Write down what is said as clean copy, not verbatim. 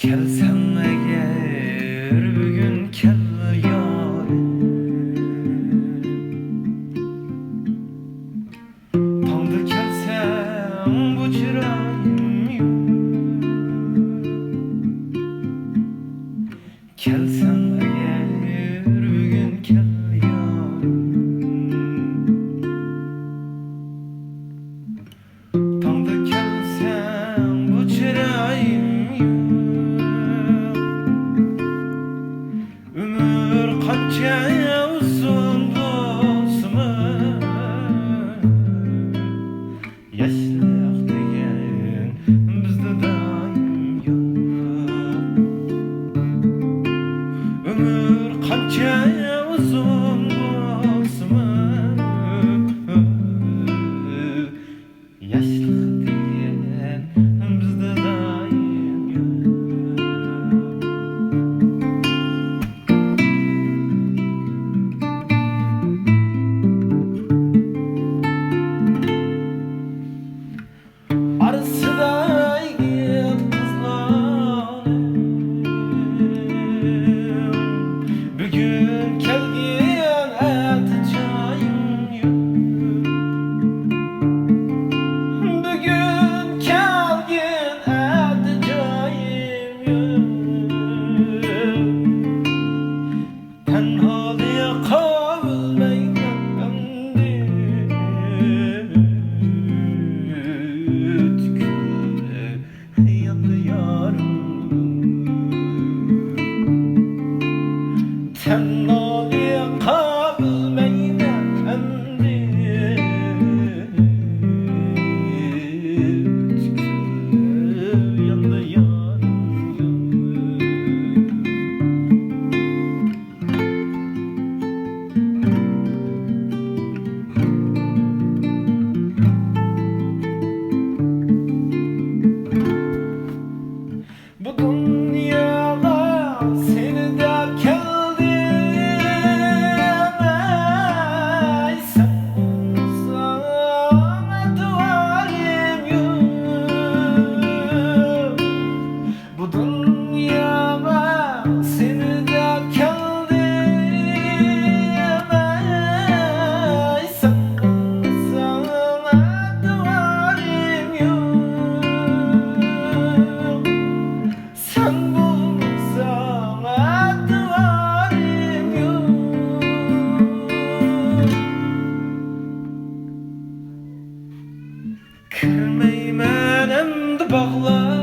Kelsem eğer bugün kel yarim, Tanrı kelsem bu çırayım Kelsem eğer bugün kel yarim, Tanrı kelsem bu çırayım Ömür kança uzun dostum, yaşlılık degen bizde daim yok. Ömür kança uzun dostum, yaşlılık degen bizde daim yok. Bugün kelgen atacağım yok. Bugün kelgen atacağım yok. Tenhalıya kalmayın endi. Tüküre yandı yarım. Tenhalıya kalmayın endi. Tüküre yandı yarım. Bu dünyaya seni de keldim, ey sen sana duvarım yok. Bu dünyaya seni de keldim, ey sen sana duvarım yok. Sen bulmazsan duvarım yok. Kırmayman endi bağlar